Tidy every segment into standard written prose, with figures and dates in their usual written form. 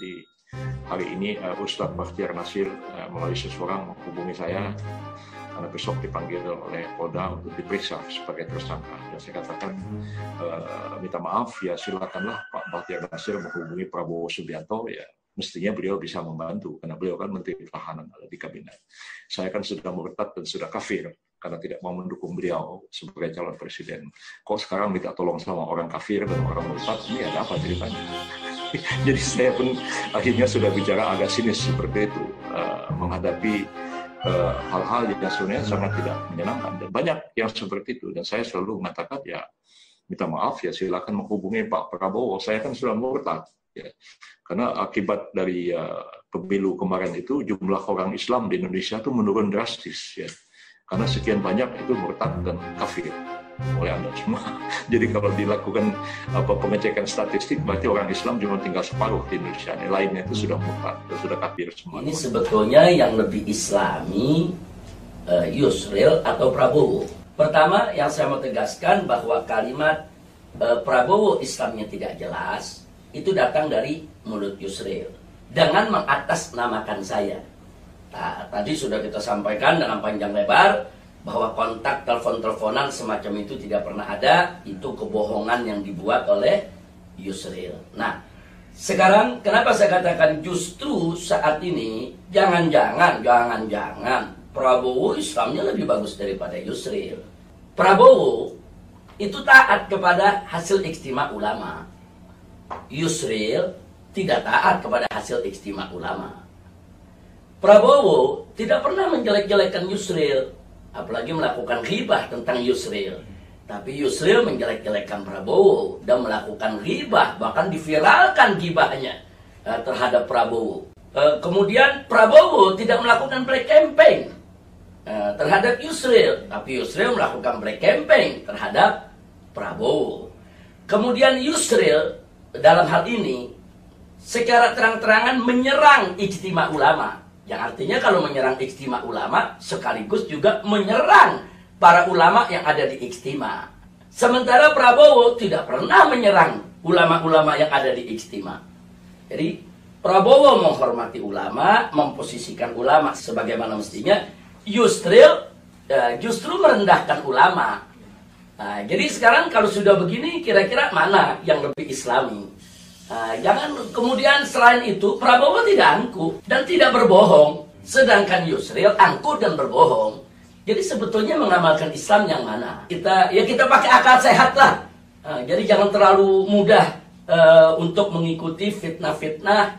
Jadi hari ini Ustadz Bakhtiar Nasir melalui seseorang menghubungi saya karena besok dipanggil oleh Polda untuk diperiksa sebagai tersangka. Dan saya katakan minta maaf, ya silakanlah Pak Bakhtiar Nasir menghubungi Prabowo Subianto, ya mestinya beliau bisa membantu karena beliau kan Menteri Pertahanan di kabinet. Saya kan sudah murtad dan sudah kafir karena tidak mau mendukung beliau sebagai calon presiden. Kok sekarang minta tolong sama orang kafir dan orang murtad? Ini ada apa ceritanya? Jadi saya pun akhirnya sudah bicara agak sinis seperti itu, menghadapi hal-hal yang sebenarnya sangat tidak menyenangkan, dan banyak yang seperti itu. Dan saya selalu mengatakan, ya minta maaf, ya silakan menghubungi Pak Prabowo, saya kan sudah murtad, ya. Karena akibat dari pemilu kemarin itu jumlah orang Islam di Indonesia itu menurun drastis, ya. Karena sekian banyak itu murtad dan kafir oleh Anda semua. Jadi kalau dilakukan pengecekan statistik, berarti orang Islam cuma tinggal separuh di Indonesia. Yang lainnya itu sudah murtad dan sudah kafir semua. Ini sebetulnya yang lebih Islami Yusril atau Prabowo. Pertama yang saya mau tegaskan bahwa kalimat Prabowo Islamnya tidak jelas itu datang dari mulut Yusril dengan mengatasnamakan saya. Nah, tadi sudah kita sampaikan dengan panjang lebar bahwa kontak telepon-teleponan semacam itu tidak pernah ada. Itu kebohongan yang dibuat oleh Yusril. Nah, sekarang kenapa saya katakan justru saat ini jangan-jangan Prabowo Islamnya lebih bagus daripada Yusril. Prabowo itu taat kepada hasil ijtima ulama. Yusril tidak taat kepada hasil ijtima ulama. Prabowo tidak pernah menjelek-jelekan Yusril, apalagi melakukan ghibah tentang Yusril. Tapi Yusril menjelek-jelekan Prabowo dan melakukan ghibah, bahkan diviralkan ghibahnya terhadap Prabowo. Kemudian Prabowo tidak melakukan black campaign terhadap Yusril, tapi Yusril melakukan black campaign terhadap Prabowo. Kemudian Yusril dalam hal ini secara terang-terangan menyerang ijtima ulama. Yang artinya kalau menyerang ijtima ulama sekaligus juga menyerang para ulama yang ada di ijtima. Sementara Prabowo tidak pernah menyerang ulama-ulama yang ada di ijtima. Jadi Prabowo menghormati ulama, memposisikan ulama sebagaimana mestinya. Yusril justru merendahkan ulama. Nah, jadi sekarang kalau sudah begini, kira-kira mana yang lebih Islami? Jangan kemudian selain itu Prabowo tidak angkuh dan tidak berbohong, sedangkan Yusril angkuh dan berbohong. Jadi sebetulnya mengamalkan Islam yang mana? Kita pakai akal sehat lah. Jadi jangan terlalu mudah untuk mengikuti fitnah-fitnah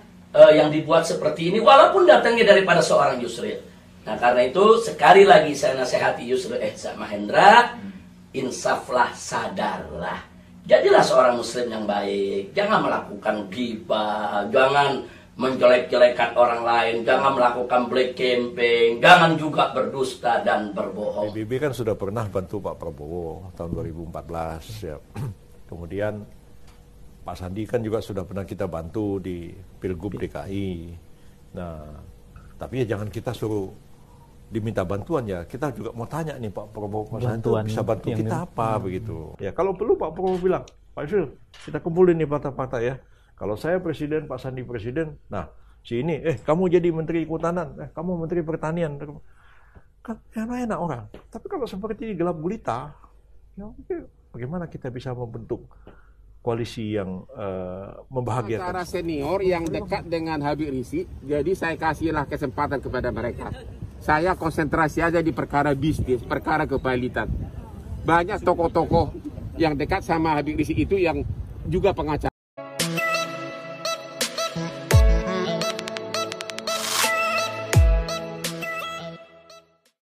yang dibuat seperti ini, walaupun datangnya daripada seorang Yusril. Nah karena itu sekali lagi saya nasihati Yusril Ehza Mahendra, insaflah, sadarlah. Jadilah seorang muslim yang baik. Jangan melakukan ghibah, jangan menjelek-jelekan orang lain, jangan melakukan black campaign, jangan juga berdusta dan berbohong. PBB kan sudah pernah bantu Pak Prabowo tahun 2014 ya. Kemudian Pak Sandi kan juga sudah pernah kita bantu di Pilgub DKI. Nah, tapi ya jangan kita suruh diminta bantuan, ya kita juga mau tanya nih Pak Prabowo, Pak Sandi bisa bantu kita apa begitu. Ya kalau perlu Pak Prabowo bilang, Pak Yusril kita kumpulin nih fakta-fakta ya. Kalau saya presiden, Pak Sandi presiden, nah si ini, kamu jadi menteri kehutanan, kamu menteri pertanian, kan enak-enak orang. Tapi kalau seperti gelap gulita, ya bagaimana kita bisa membentuk koalisi yang membahagiakan? Para senior yang dekat dengan Habib Rizik, jadi saya kasihlah kesempatan kepada mereka. Saya konsentrasi aja di perkara bisnis, perkara kepalitan. Banyak tokoh-tokoh yang dekat sama Habib Rizik itu yang juga pengacara.